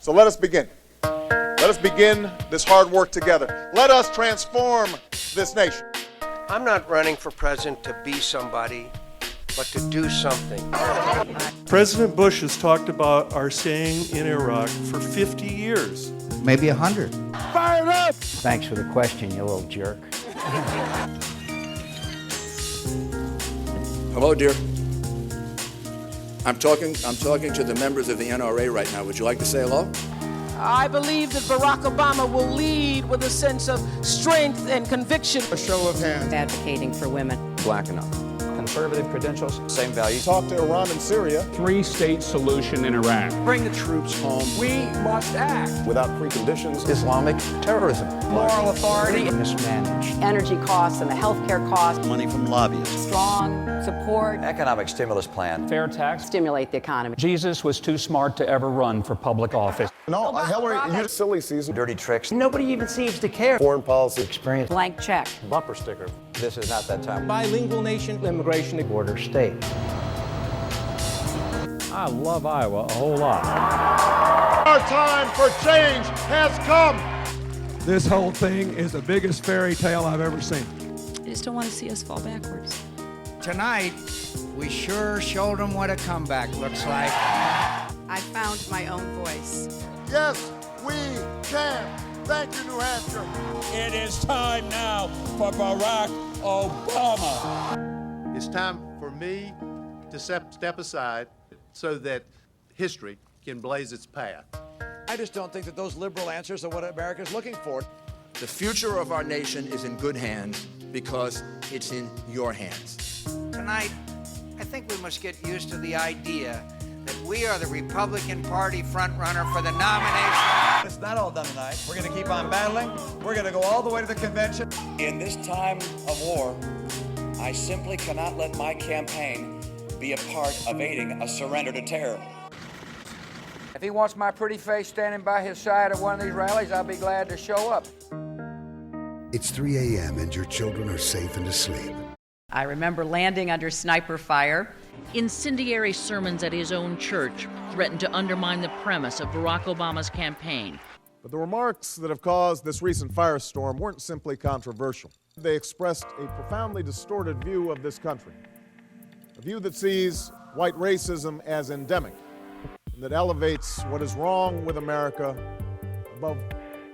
So let us begin. Let us begin this hard work together. Let us transform this nation. I'm not running for president to be somebody, but to do something. President Bush has talked about our staying in Iraq for 50 years. Maybe 100. Fire up! Thanks for the question, you little jerk. Hello, dear. I'm talking to the members of the NRA right now. Would you like to say hello? I believe that Barack Obama will lead with a sense of strength and conviction. A show of hands. Advocating for women. Black enough. Conservative credentials, same values. Talk to Iran and Syria. Three-state solution in Iraq. Bring the troops home. We must act. Without preconditions. Islamic terrorism. Moral authority. Mismanaged. Energy costs and the healthcare costs. Money from lobbyists. Strong support. Economic stimulus plan. Fair tax. Stimulate the economy. Jesus was too smart to ever run for public office. No, Hillary, you silly season. Dirty tricks. Nobody even seems to care. Foreign policy. Experience. Blank check. Bumper sticker. This is not that time. Bilingual nation, immigration. Border state. I love Iowa a whole lot. Our time for change has come. This whole thing is the biggest fairy tale I've ever seen. I just don't want to see us fall backwards. Tonight, we sure showed them what a comeback looks like. I found my own voice. Yes, we can. Thank you, New Hampshire. It is time now for Barack Obama. It's time for me to step aside so that history can blaze its path. I just don't think that those liberal answers are what America's looking for. The future of our nation is in good hands because it's in your hands. Tonight, I think we must get used to the idea that we are the Republican Party frontrunner for the nomination. It's not all done tonight. We're going to keep on battling. We're going to go all the way to the convention. In this time of war, I simply cannot let my campaign be a part of aiding a surrender to terror. If he wants my pretty face standing by his side at one of these rallies, I'll be glad to show up. It's 3 a.m. and your children are safe and asleep. I remember landing under sniper fire. Incendiary sermons at his own church threatened to undermine the premise of Barack Obama's campaign. But the remarks that have caused this recent firestorm weren't simply controversial. They expressed a profoundly distorted view of this country, a view that sees white racism as endemic, and that elevates what is wrong with America above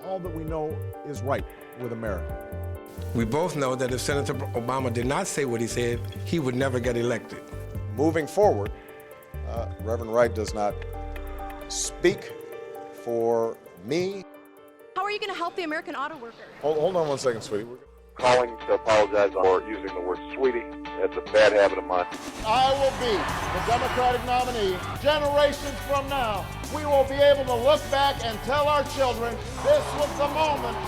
all that we know is right with America. We both know that if Senator Obama did not say what he said, he would never get elected. Moving forward, Reverend Wright does not speak for me. How are you going to help the American auto worker? Hold on one second, sweetie. Calling to apologize for using the word sweetie. That's a bad habit of mine. I will be the Democratic nominee. Generations from now, we will be able to look back and tell our children this was the moment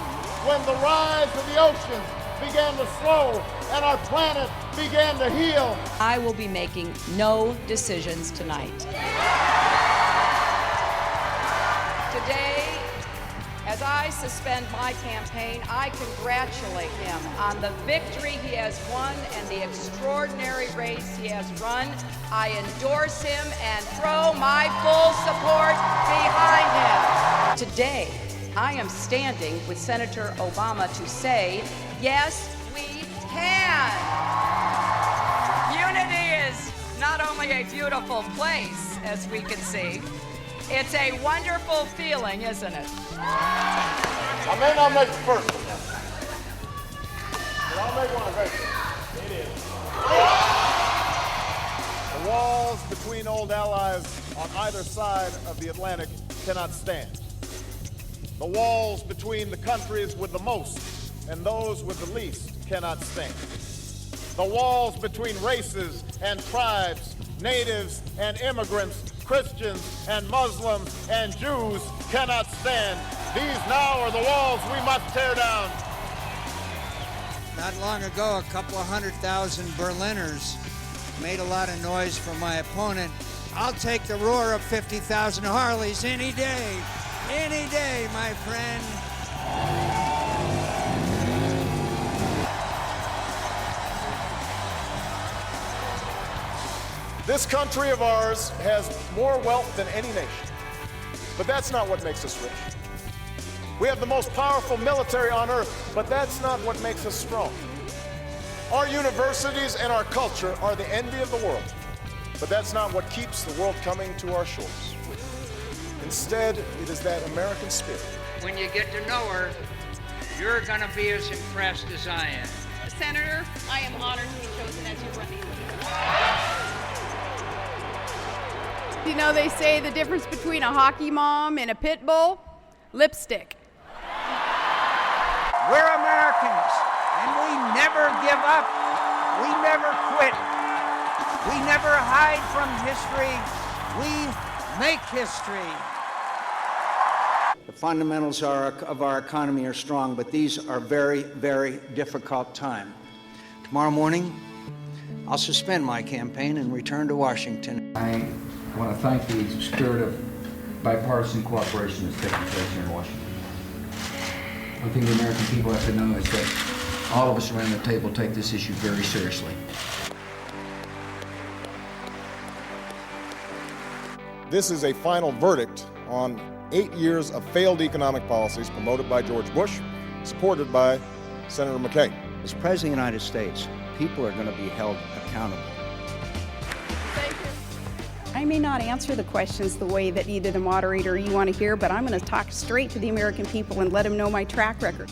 when the rise of the oceans began to slow and our planet began to heal. I will be making no decisions tonight. Today, as I suspend my campaign, I congratulate him on the victory he has won and the extraordinary race he has run. I endorse him and throw my full support behind him. Today, I am standing with Senator Obama to say, yes, we can. Unity is not only a beautiful place, as we can see, it's a wonderful feeling, isn't it? I may not make the first one, but I'll make one eventually. It is. The walls between old allies on either side of the Atlantic cannot stand. The walls between the countries with the most and those with the least cannot stand. The walls between races and tribes, natives and immigrants, Christians and Muslims and Jews cannot stand. These now are the walls we must tear down. Not long ago, a couple of 100,000 Berliners made a lot of noise for my opponent. I'll take the roar of 50,000 Harleys any day. Any day, my friend. This country of ours has more wealth than any nation. but that's not what makes us rich. We have the most powerful military on earth, but that's not what makes us strong. Our universities and our culture are the envy of the world, but that's not what keeps the world coming to our shores. Instead, it is that American spirit. When you get to know her, you're going to be as impressed as I am. Senator, I am honored to be chosen as your running mate. You know, they say the difference between a hockey mom and a pit bull? Lipstick. We're Americans, and we never give up. We never quit. We never hide from history. We make history. The fundamentals of our economy are strong, but these are very, very difficult times. Tomorrow morning, I'll suspend my campaign and return to Washington. I want to thank the spirit of bipartisan cooperation that's taking place here in Washington. One thing the American people have to know is that all of us around the table take this issue very seriously. This is a final verdict on 8 years of failed economic policies promoted by George Bush, supported by Senator McCain. As President of the United States, people are going to be held accountable. I may not answer the questions the way that either the moderator or you want to hear, but I'm going to talk straight to the American people and let them know my track record.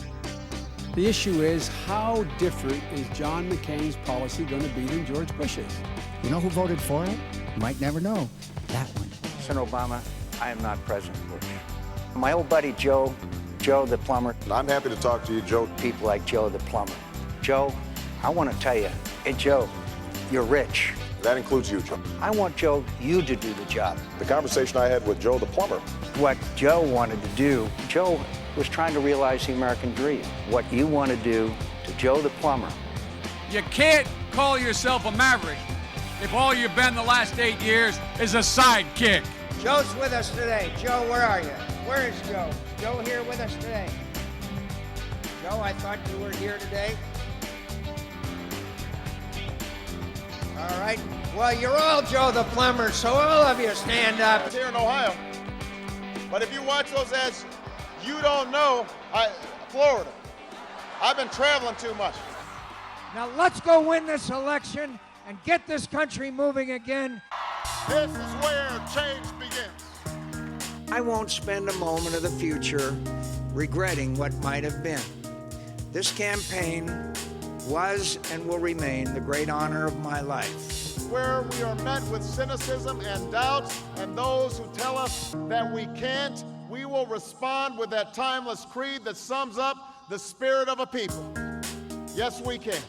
The issue is, how different is John McCain's policy going to be than George Bush's? You know who voted for it? You might never know. That one. Senator Obama, I am not President Bush. My old buddy Joe the plumber. I'm happy to talk to you, Joe. People like Joe the plumber. Joe, I want to tell you, hey Joe, you're rich. That includes you, Joe. I want Joe, you to do the job. The conversation I had with Joe the plumber. What Joe wanted to do, Joe was trying to realize the American dream. What you want to do to Joe the plumber. You can't call yourself a maverick if all you've been the last 8 years is a sidekick. Joe's with us today. Joe, where are you? Where is Joe? Joe here with us today. Joe, I thought you were here today. All right. Well, you're all Joe the plumber, so all of you stand up. It's here in Ohio. But if you watch those ads, you don't know Florida. I've been traveling too much. Now let's go win this election and get this country moving again. This is where change begins. I won't spend a moment of the future regretting what might have been. This campaign was and will remain the great honor of my life. Where we are met with cynicism and doubts, and those who tell us that we can't, we will respond with that timeless creed that sums up the spirit of a people. Yes, we can.